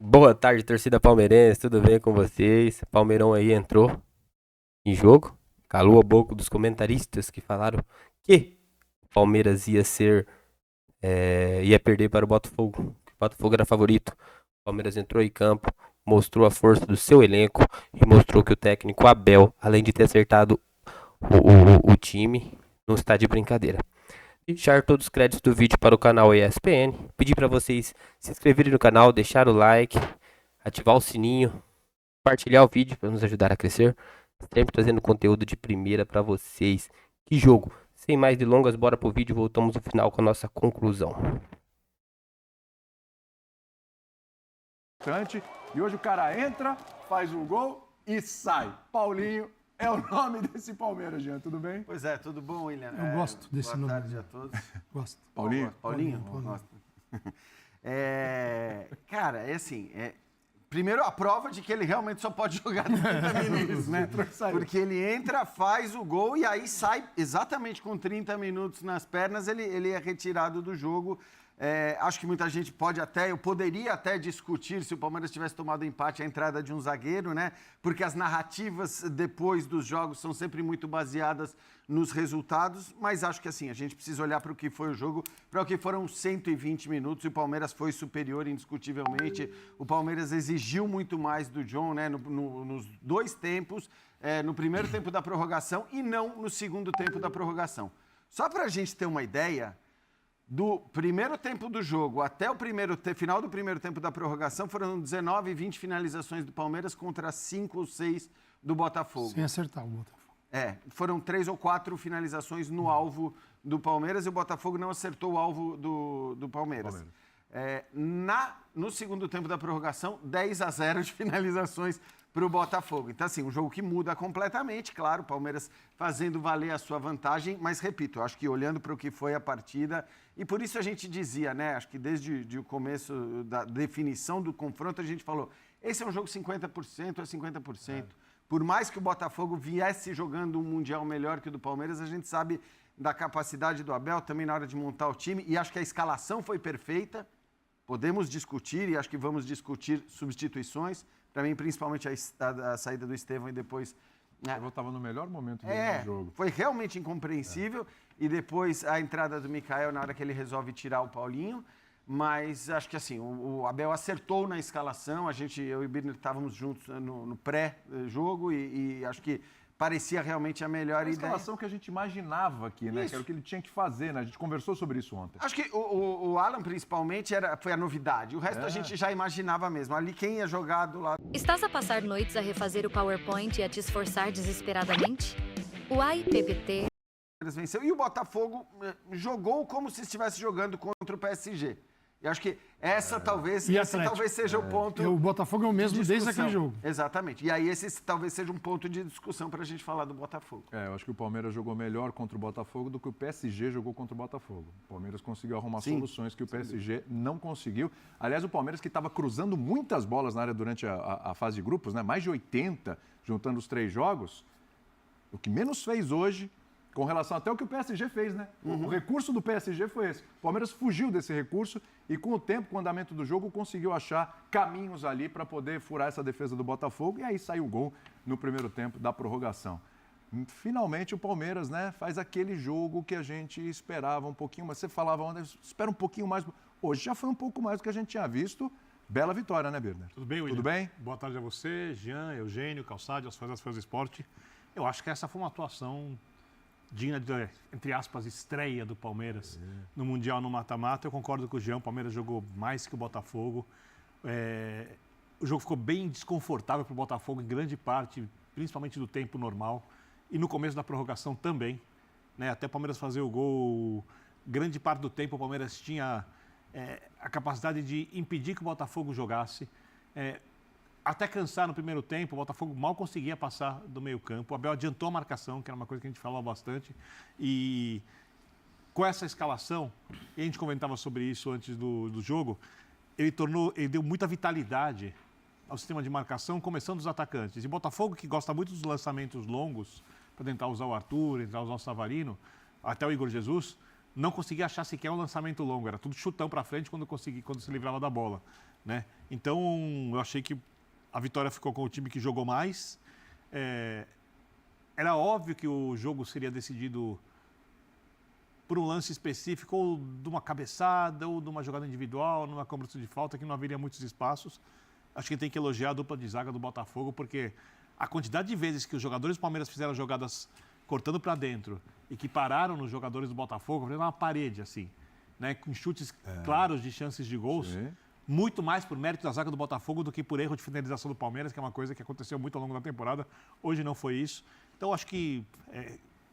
Boa tarde, torcida palmeirense, tudo bem com vocês? Palmeirão aí entrou em jogo, calou a boca dos comentaristas que falaram que o Palmeiras ia perder para o Botafogo, que o Botafogo era favorito. O Palmeiras entrou em campo, mostrou a força do seu elenco e mostrou que o técnico Abel, além de ter acertado o time, não está de brincadeira. Deixar todos os créditos do vídeo para o canal ESPN, pedir para vocês se inscreverem no canal, deixar o like, ativar o sininho, compartilhar o vídeo para nos ajudar a crescer, sempre trazendo conteúdo de primeira para vocês. Que jogo! Sem mais delongas, bora pro vídeo, voltamos no final com a nossa conclusão. E hoje o cara entra, faz um gol e sai. Paulinho é o nome desse Palmeiras, Jean. Tudo bem? Pois é, tudo bom, William? Eu gosto desse nome. Boa tarde a todos. Gosto. Paulinho? Paulinho? Gosto. Cara, é assim, primeiro a prova de que ele realmente só pode jogar 30 minutos, né? Porque ele entra, faz o gol e aí sai exatamente com 30 minutos nas pernas, ele é retirado do jogo. Acho que muita gente eu poderia até discutir se o Palmeiras tivesse tomado empate a entrada de um zagueiro, né? Porque as narrativas depois dos jogos são sempre muito baseadas nos resultados, mas acho que assim, a gente precisa olhar para o que foi o jogo, para o que foram 120 minutos, e o Palmeiras foi superior indiscutivelmente. O Palmeiras exigiu muito mais do John, né? Nos dois tempos, no primeiro tempo da prorrogação e não no segundo tempo da prorrogação. Só para a gente ter uma ideia, do primeiro tempo do jogo até o final do primeiro tempo da prorrogação, foram 19, 20 finalizações do Palmeiras contra 5 ou 6 do Botafogo. Sem acertar o Botafogo. Foram 3 ou 4 finalizações no alvo do Palmeiras e o Botafogo não acertou o alvo do Palmeiras. No segundo tempo da prorrogação, 10-0 de finalizações para o Botafogo. Então, assim, um jogo que muda completamente, claro, o Palmeiras fazendo valer a sua vantagem, mas, repito, eu acho que olhando para o que foi a partida, e por isso a gente dizia, né, acho que desde o começo da definição do confronto, a gente falou, esse é um jogo 50%, é 50%. Por mais que o Botafogo viesse jogando um Mundial melhor que o do Palmeiras, a gente sabe da capacidade do Abel também na hora de montar o time, e acho que a escalação foi perfeita. Podemos discutir, e acho que vamos discutir substituições. Para mim, principalmente a saída do Estevão e depois... Eu estava no melhor momento do jogo. Foi realmente incompreensível. E depois a entrada do Mikael na hora que ele resolve tirar o Paulinho. Mas acho que assim, o Abel acertou na escalação. Eu e o Birner estávamos juntos no pré-jogo e acho que parecia realmente a melhor ideia. A escalação que a gente imaginava aqui, né? Que era o que ele tinha que fazer, né? A gente conversou sobre isso ontem. Acho que o Alan, principalmente, foi a novidade. O resto a gente já imaginava mesmo. Ali, quem ia jogar do lado... Estás a passar noites a refazer o PowerPoint e a te esforçar desesperadamente? O AIPPT... venceu. E o Botafogo jogou como se estivesse jogando contra o PSG. E acho que esse talvez seja o ponto. O Botafogo é o mesmo desde aquele jogo. Exatamente. E aí esse talvez seja um ponto de discussão para a gente falar do Botafogo. Eu acho que o Palmeiras jogou melhor contra o Botafogo do que o PSG jogou contra o Botafogo. O Palmeiras conseguiu arrumar soluções que o PSG não conseguiu. Aliás, o Palmeiras que estava cruzando muitas bolas na área durante a fase de grupos, né? Mais de 80, juntando os 3 jogos. O que menos fez hoje, com relação até ao que o PSG fez, né? O recurso do PSG foi esse. O Palmeiras fugiu desse recurso e, com o tempo, com o andamento do jogo, conseguiu achar caminhos ali para poder furar essa defesa do Botafogo. E aí saiu o gol no primeiro tempo da prorrogação. Finalmente, o Palmeiras, né, faz aquele jogo que a gente esperava um pouquinho, mas você falava ontem, espera um pouquinho mais. Hoje já foi um pouco mais do que a gente tinha visto. Bela vitória, né, Birner? Tudo bem, William? Tudo bem? Boa tarde a você, Jean, Eugênio, Calçade, aos fãs do esporte. Eu acho que essa foi uma atuação digna de, entre aspas, estreia do Palmeiras no Mundial no mata-mata. Eu concordo com o Jean, o Palmeiras jogou mais que o Botafogo. O jogo ficou bem desconfortável para o Botafogo em grande parte, principalmente do tempo normal. E no começo da prorrogação também. Né? Até o Palmeiras fazer o gol, grande parte do tempo o Palmeiras tinha a capacidade de impedir que o Botafogo jogasse. Até cansar no primeiro tempo, o Botafogo mal conseguia passar do meio-campo. O Abel adiantou a marcação, que era uma coisa que a gente falava bastante. E com essa escalação, e a gente comentava sobre isso antes do jogo, ele deu muita vitalidade ao sistema de marcação, começando dos atacantes. E o Botafogo, que gosta muito dos lançamentos longos, para tentar usar o Arthur, tentar usar o Savarino, até o Igor Jesus, não conseguia achar sequer um lançamento longo. Era tudo chutão para frente quando se livrava da bola. né? Então, eu achei que a vitória ficou com o time que jogou mais. Era óbvio que o jogo seria decidido por um lance específico, ou de uma cabeçada, ou de uma jogada individual, numa cobrança de falta, que não haveria muitos espaços. Acho que tem que elogiar a dupla de zaga do Botafogo, porque a quantidade de vezes que os jogadores do Palmeiras fizeram jogadas cortando para dentro e que pararam nos jogadores do Botafogo, fazendo uma parede, assim, né, com chutes claros de chances de gols, muito mais por mérito da zaga do Botafogo do que por erro de finalização do Palmeiras, que é uma coisa que aconteceu muito ao longo da temporada. Hoje não foi isso. Então, acho que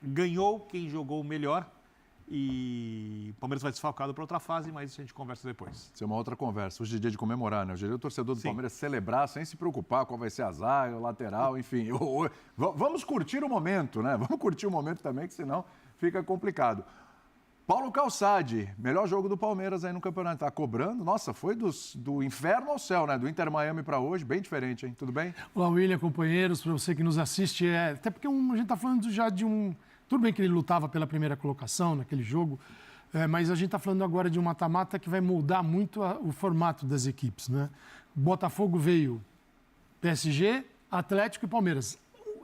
ganhou quem jogou melhor. E o Palmeiras vai desfalcado para outra fase, mas isso a gente conversa depois. Isso é uma outra conversa. Hoje é dia de comemorar, né? Hoje é dia do torcedor do Palmeiras celebrar sem se preocupar qual vai ser a zaga, o lateral, enfim. Vamos curtir o momento, né? Vamos curtir o momento também, que senão fica complicado. Paulo Calçade, melhor jogo do Palmeiras aí no campeonato. Tá cobrando? Nossa, foi do inferno ao céu, né? Do Inter Miami para hoje, bem diferente, hein? Tudo bem? Olá, William, companheiros, para você que nos assiste. Até porque a gente está falando já de um... Tudo bem que ele lutava pela primeira colocação naquele jogo, mas a gente está falando agora de um mata-mata que vai moldar muito o formato das equipes, né? Botafogo veio PSG, Atlético e Palmeiras.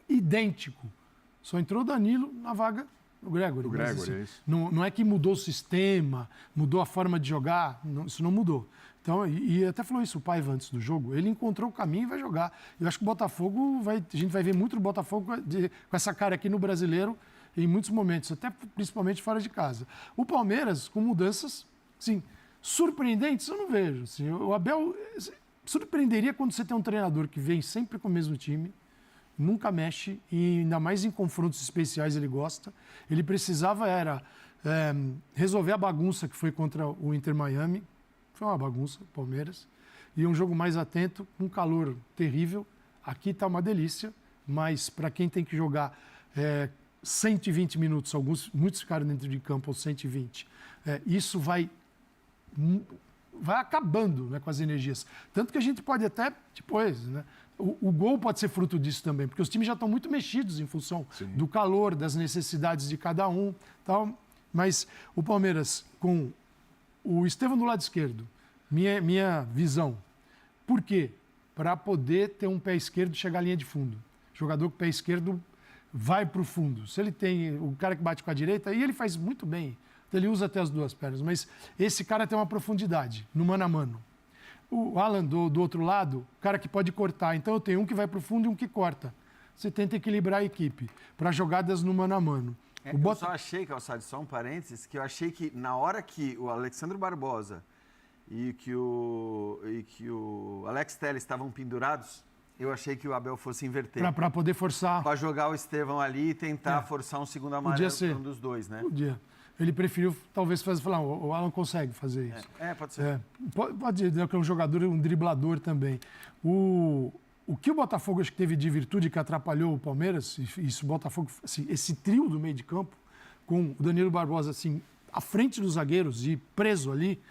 Idêntico. Só entrou Danilo na vaga do Gregório. É isso. Não é que mudou o sistema, mudou a forma de jogar, isso não mudou. Então, e até falou isso o Paiva antes do jogo, ele encontrou o caminho e vai jogar. Eu acho que o Botafogo, a gente vai ver muito do Botafogo com essa cara aqui no Brasileiro, em muitos momentos, até principalmente fora de casa. O Palmeiras, com mudanças, sim, surpreendentes, eu não vejo. Assim, o Abel surpreenderia quando você tem um treinador que vem sempre com o mesmo time, nunca mexe, e ainda mais em confrontos especiais ele gosta. Ele precisava resolver a bagunça que foi contra o Inter Miami. Foi uma bagunça, Palmeiras. E um jogo mais atento, um calor terrível. Aqui está uma delícia, mas para quem tem que jogar 120 minutos, muitos ficaram dentro de campo aos 120. Isso vai acabando, né, com as energias. Tanto que a gente pode até, depois, né, o gol pode ser fruto disso também, porque os times já estão muito mexidos em função do calor, das necessidades de cada um. Tal. Mas o Palmeiras, com o Estevão do lado esquerdo, minha visão. Por quê? Para poder ter um pé esquerdo e chegar à linha de fundo. Jogador com o pé esquerdo vai para o fundo. Se ele tem o cara que bate com a direita, aí ele faz muito bem. Então ele usa até as duas pernas. Mas esse cara tem uma profundidade no mano a mano. O Alan, do outro lado, o cara que pode cortar. Então eu tenho um que vai para o fundo e um que corta. Você tenta equilibrar a equipe para jogadas no mano a mano. Eu só achei, Calçade, só um parênteses, que eu achei que na hora que o Alexandre Barbosa e que o Alex Telles estavam pendurados, eu achei que o Abel fosse inverter. Para poder forçar. Para jogar o Estevão ali e tentar forçar um segundo amarelo para um dos dois, né? Podia. Ele preferiu talvez falar, o Alan consegue fazer isso. Pode ser. Pode dizer que é um jogador, um driblador também. O que o Botafogo acho que teve de virtude que atrapalhou o Palmeiras, isso, o Botafogo, assim, esse trio do meio de campo, com o Danilo Barbosa assim, à frente dos zagueiros e preso ali,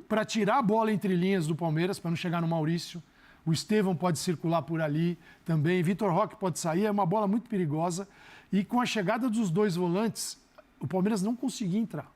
para tirar a bola entre linhas do Palmeiras, para não chegar no Maurício. O Estevão pode circular por ali também. Vitor Roque pode sair. É uma bola muito perigosa. E com a chegada dos dois volantes, o Palmeiras não conseguia entrar.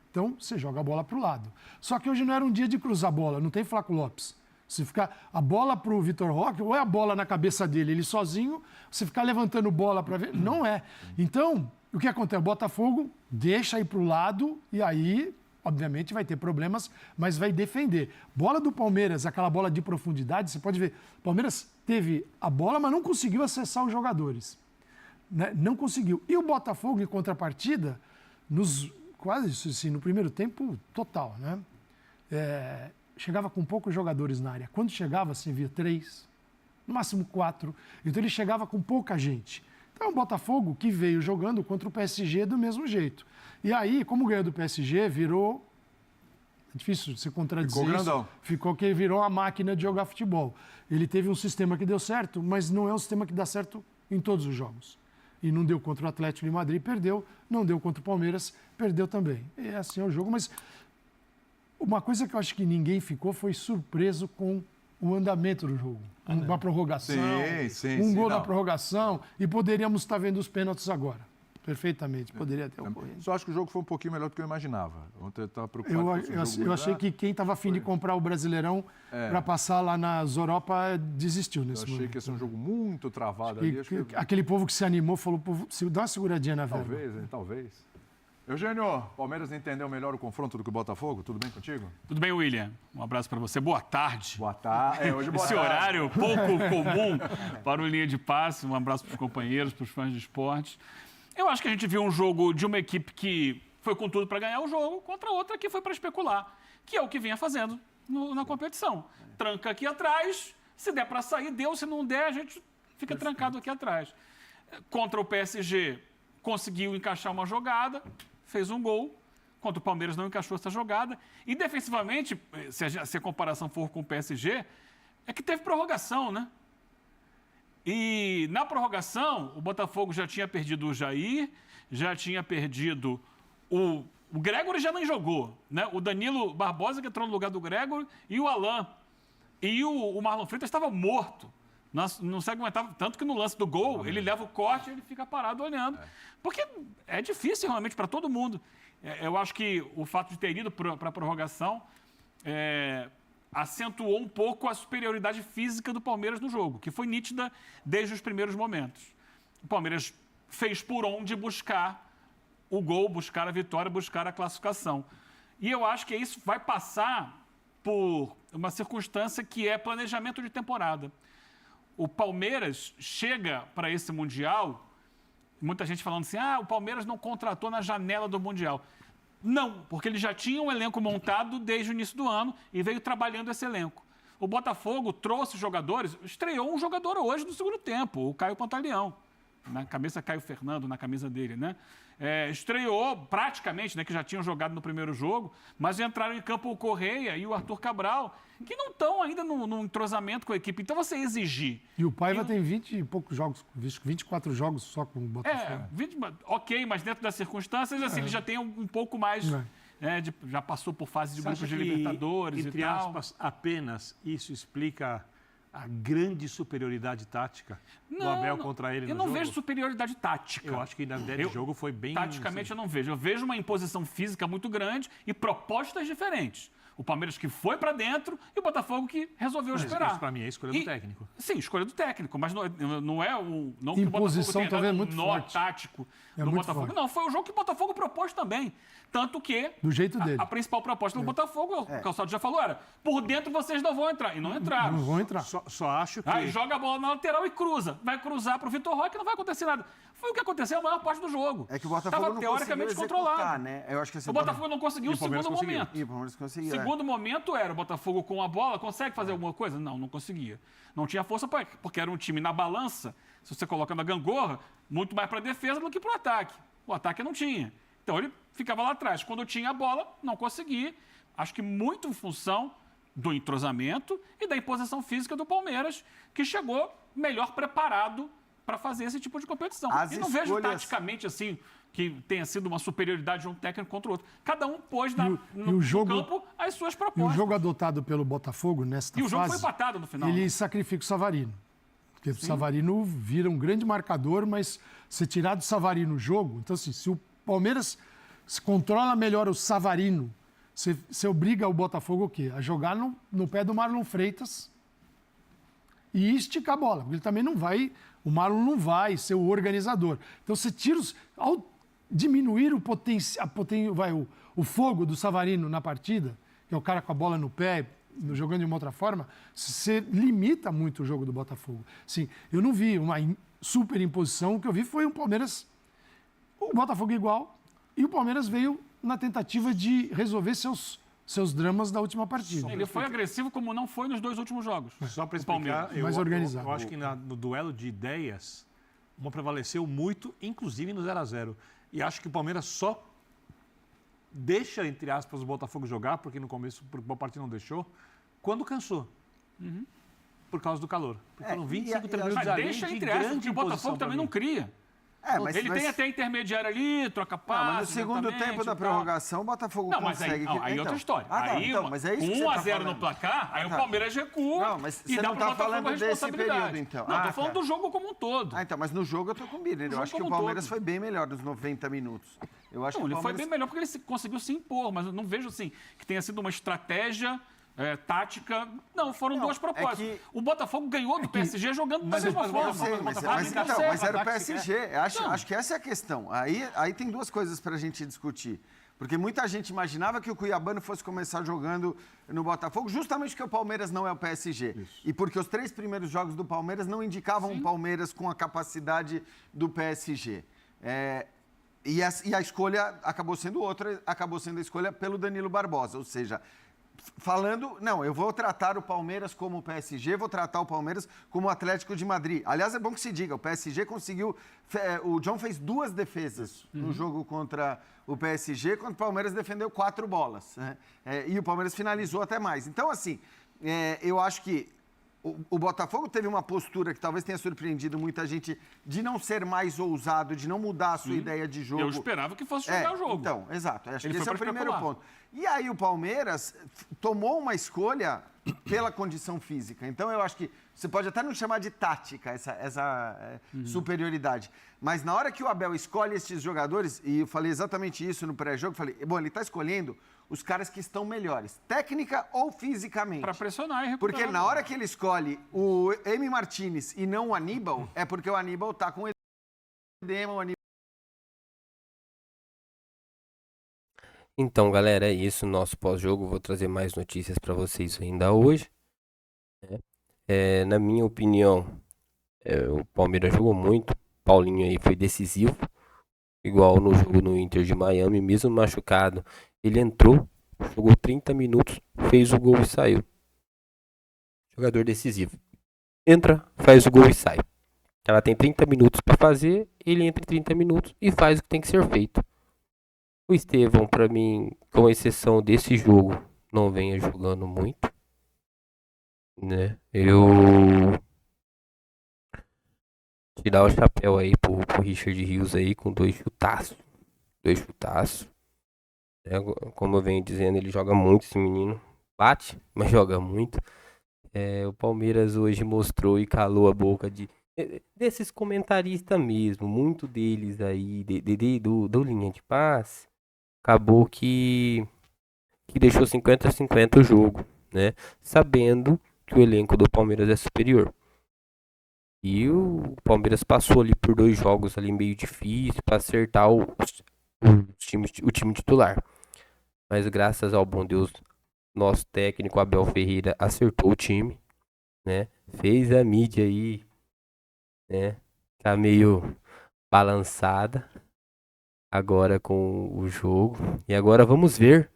Então, você joga a bola para o lado. Só que hoje não era um dia de cruzar a bola. Não tem Flaco Lopes. Se ficar a bola para o Vitor Roque, ou é a bola na cabeça dele, ele sozinho, você ficar levantando bola para ver. Não é. Então, o que acontece? O Botafogo deixa ir para o lado e aí... Obviamente vai ter problemas, mas vai defender. Bola do Palmeiras, aquela bola de profundidade, você pode ver, o Palmeiras teve a bola, mas não conseguiu acessar os jogadores. Né? Não conseguiu. E o Botafogo, em contrapartida, quase assim, no primeiro tempo, total. Né? Chegava com poucos jogadores na área. Quando chegava, você via 3, no máximo 4. Então ele chegava com pouca gente. Então é um Botafogo que veio jogando contra o PSG do mesmo jeito. E aí, como ganhou do PSG, virou... É difícil você contradizer Ficou grandão. Ficou que virou a máquina de jogar futebol. Ele teve um sistema que deu certo, mas não é um sistema que dá certo em todos os jogos. E não deu contra o Atlético de Madrid, perdeu. Não deu contra o Palmeiras, perdeu também. É assim o jogo, mas uma coisa que eu acho que ninguém ficou foi surpreso com o andamento do jogo. Uma prorrogação, sim, um gol não. na prorrogação, e poderíamos estar vendo os pênaltis agora. Perfeitamente, poderia ter ocorrido. Só acho que o jogo foi um pouquinho melhor do que eu imaginava. Ontem eu estava preocupado. Eu achei que quem estava afim de comprar o Brasileirão para passar lá nas Europa desistiu nesse momento. Eu achei que ia ser um jogo muito travado ali. Aquele povo que se animou falou, dá uma seguradinha na verba. Talvez. Eugênio, Palmeiras entendeu melhor o confronto do que o Botafogo? Tudo bem contigo? Tudo bem, William? Um abraço para você. Boa tarde. Boa tarde. Hoje boa Esse tarde. horário pouco comum para o Linha de Passe. Um abraço para os companheiros, para os fãs de esporte. Eu acho que a gente viu um jogo de uma equipe que foi com tudo para ganhar o jogo contra outra que foi para especular, que é o que vinha fazendo na competição. Tranca aqui atrás, se der para sair, deu. Se não der, a gente fica trancado aqui atrás. Contra o PSG, conseguiu encaixar uma jogada, fez um gol. Contra o Palmeiras não encaixou essa jogada. E defensivamente, se a comparação for com o PSG, é que teve prorrogação, né? E na prorrogação, o Botafogo já tinha perdido o Jair, já tinha perdido o Gregori, já nem jogou, né? O Danilo Barbosa, que entrou no lugar do Gregori, e o Alain. E o Marlon Freitas estava morto. Não se aguentava. Tanto que no lance do gol, ele leva o corte e ele fica parado olhando. Porque é difícil realmente para todo mundo. Eu acho que o fato de ter ido para a prorrogação acentuou um pouco a superioridade física do Palmeiras no jogo, que foi nítida desde os primeiros momentos. O Palmeiras fez por onde buscar o gol, buscar a vitória, buscar a classificação. E eu acho que isso vai passar por uma circunstância que é planejamento de temporada. O Palmeiras chega para esse Mundial, muita gente falando assim, o Palmeiras não contratou na janela do Mundial. Não, porque ele já tinha um elenco montado desde o início do ano e veio trabalhando esse elenco. O Botafogo trouxe jogadores, estreou um jogador hoje no segundo tempo, o Caio Pantaleão. Na cabeça Caio Fernando, na camisa dele, né? Estreou praticamente, né, que já tinham jogado no primeiro jogo, mas entraram em campo o Correia e o Arthur Cabral, que não estão ainda no entrosamento com a equipe. Então você exigir... E o Paiva tem 20 e poucos jogos, 24 jogos só com o Botafogo. Ok, mas dentro das circunstâncias, assim, ele já tem um pouco mais... já passou por fase de grupos de Libertadores entre e tal. aspas, apenas isso explica a grande superioridade tática do Abel contra ele no jogo? Eu não vejo superioridade tática. Eu acho que na ideia de jogo foi bem... Taticamente eu não vejo. Eu vejo uma imposição física muito grande e propostas diferentes. O Palmeiras que foi para dentro e o Botafogo que resolveu esperar. Isso para mim é escolha do técnico. Sim, escolha do técnico, mas não é o... Não que o Botafogo tenha dado muito nó forte. tático É do muito Botafogo. forte. Não, foi o jogo que o Botafogo propôs também. Tanto que... Do jeito dele. A principal proposta do Botafogo, o Calçado já falou, era por dentro vocês não vão entrar. E não entraram. Não vão entrar. Só acho que... Aí joga a bola na lateral e cruza. Vai cruzar pro Vitor Roque e não vai acontecer nada. Foi o que aconteceu a maior parte do jogo. É que o Botafogo Tava não teoricamente conseguiu controlado. executar, né? Eu acho que assim, O Botafogo não conseguiu o segundo momento. E o Palmeiras conseguiu. Segundo momento era o Botafogo com a bola, consegue fazer alguma coisa? Não conseguia. Não tinha força porque era um time na balança, se você coloca na gangorra, muito mais para defesa do que para o ataque. O ataque não tinha. Então ele ficava lá atrás. Quando tinha a bola, não conseguia. Acho que muito em função do entrosamento e da imposição física do Palmeiras, que chegou melhor preparado para fazer esse tipo de competição. As e não vejo taticamente assim que tenha sido uma superioridade de um técnico contra o outro. Cada um pôs no campo as suas propostas. E o jogo adotado pelo Botafogo nesta fase... E o jogo foi empatado no final. Ele sacrifica o Savarino. Porque o Savarino vira um grande marcador, mas se tirar do Savarino o jogo... Então, assim, se o Palmeiras controla melhor o Savarino, você obriga o Botafogo o quê? A jogar no pé do Marlon Freitas e esticar a bola. Porque ele também não vai... O Marlon não vai ser o organizador. Então, você tira ao diminuir o fogo do Savarino na partida, que é o cara com a bola no pé, jogando de uma outra forma, você limita muito o jogo do Botafogo. Sim, eu não vi uma super imposição, o que eu vi foi o Botafogo igual, e o Palmeiras veio na tentativa de resolver seus dramas da última partida. Ele foi agressivo como não foi nos 2 últimos jogos. Só para explicar, mais organizado. Eu acho que no duelo de ideias, uma prevaleceu muito, inclusive no 0-0. E acho que o Palmeiras só deixa, entre aspas, o Botafogo jogar, porque no começo a partida não deixou, quando cansou. Por causa do calor. Porque foram 25, 30 minutos Mas ali deixa de entre aspas, grande porque o Botafogo imposição também não cria. Ele tem até intermediário ali, troca passe. Mas no segundo tempo da prorrogação, o Botafogo consegue... Aí outra história. Aí, mas é isso que com você 1 tá a 0 falando. no placar, aí o Palmeiras recua mas e você dá não pro tá Botafogo falando a desse responsabilidade. período, então. Não, tô falando do jogo como um todo. Então, mas no jogo eu tô com o Birner. Eu acho que o Palmeiras foi bem melhor nos 90 minutos. Eu acho que ele foi bem melhor porque ele conseguiu se impor, mas eu não vejo assim que tenha sido uma estratégia tática. Não, foram duas propostas. O Botafogo ganhou do PSG jogando da mesma forma. Mas era o PSG. Acho que essa é a questão. Aí tem duas coisas para a gente discutir. Porque muita gente imaginava que o Cuiabano fosse começar jogando no Botafogo, justamente porque o Palmeiras não é o PSG. Isso. E porque os 3 primeiros jogos do Palmeiras não indicavam o Palmeiras com a capacidade do PSG. E a escolha acabou sendo outra, acabou sendo a escolha pelo Danilo Barbosa. Ou seja, eu vou tratar o Palmeiras como o PSG, vou tratar o Palmeiras como o Atlético de Madrid. Aliás, é bom que se diga, o PSG conseguiu... O John fez 2 defesas no jogo contra o PSG, quando o Palmeiras defendeu 4 bolas. Né? E o Palmeiras finalizou até mais. Então, assim, eu acho que o Botafogo teve uma postura que talvez tenha surpreendido muita gente de não ser mais ousado, de não mudar a sua ideia de jogo. Eu esperava que fosse jogar o jogo. Então, exato. Acho que esse é o primeiro ponto. E aí o Palmeiras tomou uma escolha pela condição física. Então eu acho que você pode até não chamar de tática essa superioridade. Mas na hora que o Abel escolhe esses jogadores, e eu falei exatamente isso no pré-jogo, falei, ele está escolhendo os caras que estão melhores, técnica ou fisicamente. Para pressionar e recuperar. Porque na hora que ele escolhe o Emi Martinez e não o Aníbal, é porque o Aníbal está com edema, o Aníbal... Então, galera, é isso. Nosso pós-jogo. Vou trazer mais notícias para vocês ainda hoje. Na minha opinião, o Palmeiras jogou muito. Paulinho aí foi decisivo. Igual no jogo no Inter de Miami, mesmo machucado. Ele entrou, jogou 30 minutos, fez o gol e saiu. Jogador decisivo. Entra, faz o gol e sai. Ela tem 30 minutos para fazer, ele entra em 30 minutos e faz o que tem que ser feito. O Estevão, para mim, com exceção desse jogo, não venha jogando muito, né? Eu tirar o chapéu aí pro Richard Rios aí com 2 chutaços. 2 chutaços. Como eu venho dizendo, ele joga muito, esse menino. Bate, mas joga muito. O Palmeiras hoje mostrou e calou a boca desses comentaristas mesmo. Muito deles aí, do linha de passe. Acabou que deixou 50-50 o jogo, né? Sabendo que o elenco do Palmeiras é superior. E o Palmeiras passou ali por 2 jogos ali meio difícil para acertar o time titular. Mas graças ao bom Deus, nosso técnico Abel Ferreira acertou o time, né? Fez a mídia aí, né? Tá meio balançada agora com o jogo. E agora vamos ver,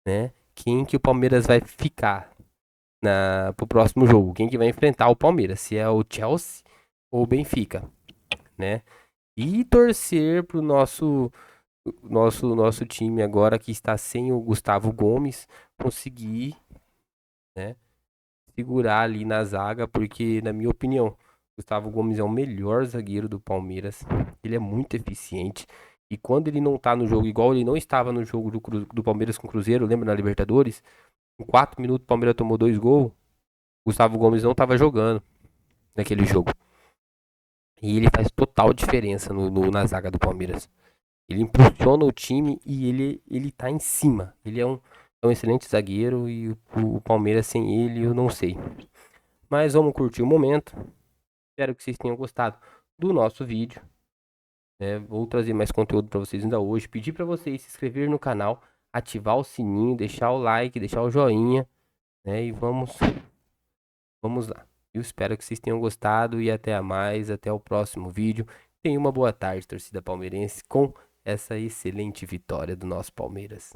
né, quem que o Palmeiras vai ficar pro próximo jogo. Quem que vai enfrentar o Palmeiras, se é o Chelsea ou o Benfica, né? E torcer pro nosso time agora que está sem o Gustavo Gomes conseguir, né, segurar ali na zaga, porque na minha opinião, Gustavo Gomes é o melhor zagueiro do Palmeiras. Ele é muito eficiente. E quando ele não tá no jogo, igual ele não estava no jogo do Palmeiras com o Cruzeiro, lembra na Libertadores? Em 4 minutos o Palmeiras tomou 2 gols. Gustavo Gomes não estava jogando naquele jogo. E ele faz total diferença na zaga do Palmeiras. Ele impulsiona o time e ele tá em cima. Ele é um excelente zagueiro e o Palmeiras sem ele eu não sei. Mas vamos curtir o momento. Espero que vocês tenham gostado do nosso vídeo. Vou trazer mais conteúdo para vocês ainda hoje. Pedir para vocês se inscreverem no canal, ativar o sininho, deixar o like, deixar o joinha, né? E vamos lá. Eu espero que vocês tenham gostado e até o próximo vídeo. Tenha uma boa tarde, torcida palmeirense, com essa excelente vitória do nosso Palmeiras.